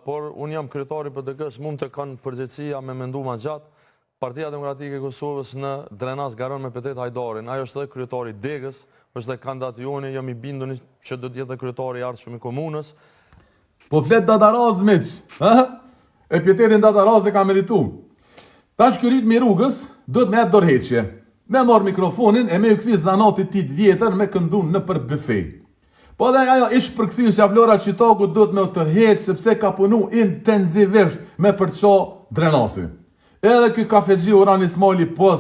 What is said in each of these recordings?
Por unë jam kryetari PDK-s, mund të kanë përgjegjësia me mendu ma gjatë. Partia Demokratike e Kosovës në Drenas garon me Petet Hajdarin. Ajo është edhe kryetari Degës, është edhe kandidat joni, jam i bindur që do të jetë kryetari i ardhshëm i komunës. Po flet Dataraz miq, e Pjetetin Dataraz e ka meritu. Tash ky rit mi rrugës, duhet me atë dorëheqje. Me marr mikrofonin e me u kthi zanatit tit vjetër me këndun në për bufe. Po dhe ajo ish përkthyesja Vlora Qitaku duhet me u tërheq sepse ka punu intensivisht me përço Drenasi. Edhe ky kafexhi Urani Smali po,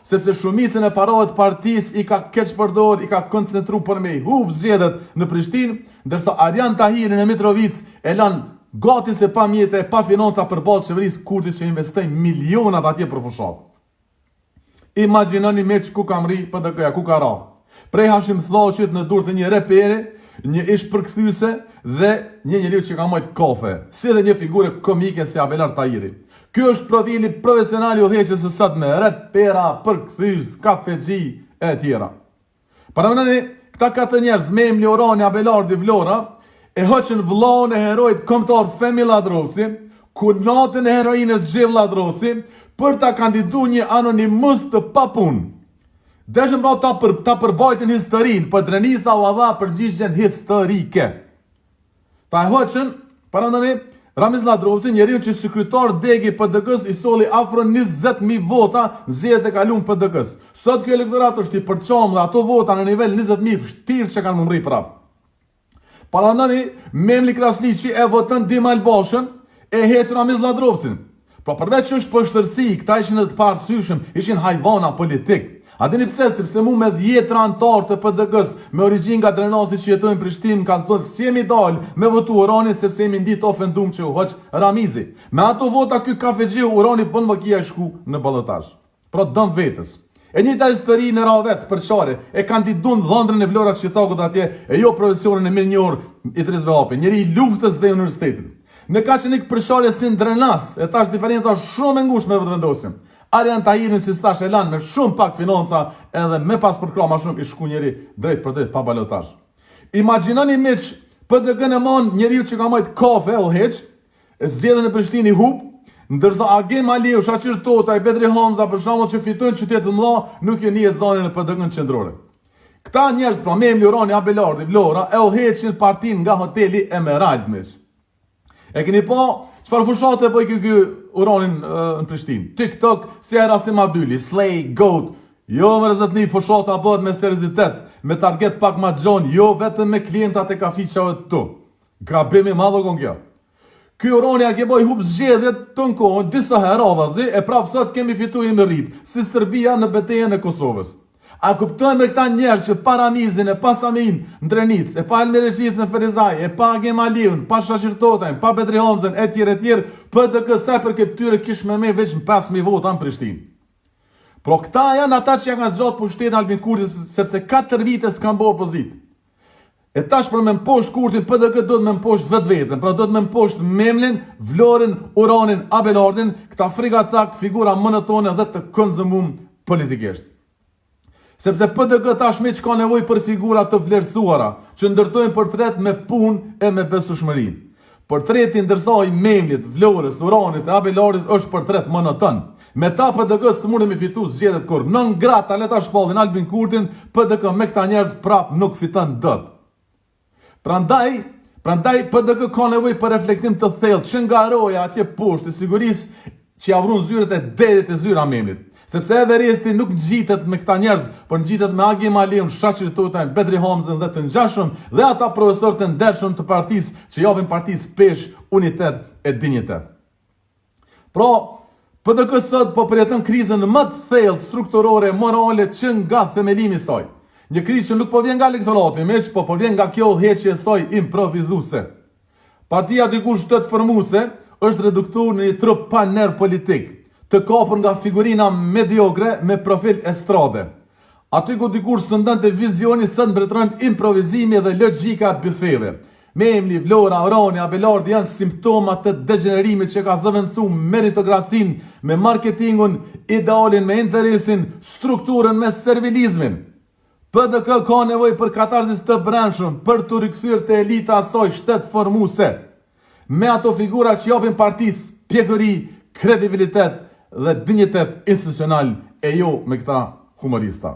sepse shumicën e parave të partisë i ka keq përdor, i ka koncentru për me i hub zgjedhjet në Prishtinë, ndërsa Arjan Tahirin e Mitrovic e lan gati se pa mjete, pa financa për balë qeverisë Kurtit që investojnë milionat atje për fushat. Imagjinoni me që ku kam ri PDK-ja, ku ka ra. Prej Hashim Thlaqit në dur të një repere, një ish përkthyese dhe një njeriu që ka majt kafe, si dhe një figure komike si Abelar Tahiri. Ky është profili profesional i udhëheqjes së sotme, repera, përkthyes, kafexhi e tjera. Paramendoni, këta katër njerëz me emri Urani, Abelardi, Vlora, e hoqën vllahun e heroit kombëtar Femi Lladrosi, ku natën e heroinës Xhev Lladrosi, për ta kandidu një anonimus të papun. Deshëm pra ta përbajtin historinë, për Drenisa u dha përgjigjen historike. Ta e hoqën, paramendoni, Ramiz Lladrosi, njeriu që sekretar degi PDK-s i solli afro 20.000 vota zgjedhjet e kaluam PDK-s. Sot ky elektorat është i përçam dhe ato vota në nivel 20.000 vështirë që kanë mundri prap. Paramendoni, Memli Krasniqi e voton Dim Albashën e hec Ramiz Lladrosin. Pra përveç që është poshtërsi, këta ishin edhe të parësyshëm, ishin hajvana politik. A dini pse? Sepse mu me 10 anëtar të PDK-s me origjinë nga Drenasi që jetojnë në Prishtinë kanë thonë si jemi dal me votu Uranin sepse jemi ndit ofendum që u hoq Ramizi. Me ato vota ky kafexhi Urani bën vakia e shku në ballotazh. Pra dëm vetës. E njëjta histori në Ravec për Share, e kandidun dhëndrën e Vlora Qitaku atje, e jo profesionin e mirënjohur Idris Vehapi, njëri i luftës dhe universitetit. Në Kaçenik për Share si në Drenas, e tash diferenca shumë e ngushtë me vendosim. Arjan Tahirin si stash e lan me shumë pak financa edhe me pas përkra ma shumë i shku njeri drejt për drejt pa balotazh. Imagjinoni miq, PDK në mon njeriu që ka majt kafe o heq, e zgjedhën e Prishtinë i hub, ndërsa Agim Aliu, Shaqir Tota, i Bedri Hamza për shembull që fitojnë qytetet mëdha, nuk e njihet zonën e PDK-n qendrore. Këta njerëz pra me emri Urani, Abelardi, Vlora e udhëheqin partinë nga hoteli Emerald miq. E keni pa çfarë fushate po i ky Uranin në Prishtinë. TikTok, si Rasim Abdyli, Slay, Goat, jo më rëzëtni fushata bëhet me seriozitet, me target pak ma gjon, jo vetëm me klientat e kafiqave të tu. Gabimi madh kon kjo. Ky Urani a ke boj hub zgjedhjet të në kohën, disa herë avazi, e prapë sot kemi fituar me rrit, si Serbia në betejën e Kosovës. A kuptojnë me këta njerëz që pa Ramizin, e pa Samin në Drenic, e pa Elmereqis në Ferizaj, e pa Agim Aliun, pa Shaqir Totajn, pa Bedri Hamzën, e tjerë, PDK sa për këtë tyre kish me veç 5.000 vota në Prishtinë. Pro këta janë ata që janë zgjat pushtetin Albin Kurtit sepse 4 vite s'kan bë opozit. E tash për me mposht Kurtin, PDK do të me mposht vetveten, pra do të me mposht Memlin, Vlorin, Uranin, Abelardin, këta frigacak, figura monotone dhe të konzumum politikisht. Sepse PDK tashmë që ka nevojë për figura të vlerësuara, që ndërtojnë portret me punë e me besueshmëri. Portreti ndërsoj Memlit, Vlorës, Uranit e Abelardit është portret monoton. Me ta PDK s'mundem i fitu zgjedhjet kur. Nën grata le ta shpallin Albin Kurtin, PDK me këta njerëz prap nuk fiton dot. Prandaj PDK ka nevojë për reflektim të thellë që nga roja atje poshtë e sigurisë që ja vrun zyret e derit e zyra Memlit. Sepse Everesti nuk ngjitet me këta njerëz, por ngjitet me Agim Aliun, Shaqir Totajn, Bedri Hamzën dhe të ngjashëm dhe ata profesorë të ndershëm të partisë që japin partisë pesh, unitet e dinjitet. Pra, PDK sot po përjeton krizën më të thellë strukturore morale që nga themelimi i saj. Një krizë që nuk po vjen nga elektorati, meq po vjen nga kjo udhëheqje e saj improvizuese. Partia dikush të formuese është reduktuar në një trup pa nerv politik, të kapur nga figurina mediokre me profil estrade. Aty ku dikur sëndante vizioni sot mbretërojnë improvizimi dhe logjika e bufeve. Memli, Vlora, Urani, Abelardi janë simptomat të degenerimit që ka zëvendësuar meritokracinë me marketingun, idealin me interesin, strukturën me servilizmin. PDK ka nevojë për katarzis të brendshëm për të rikthyer te elita e saj shtet formuese. me ato figura që japin partisë pjekëri, kredibilitet dhe dinjitet institucional e jo me këta humorista.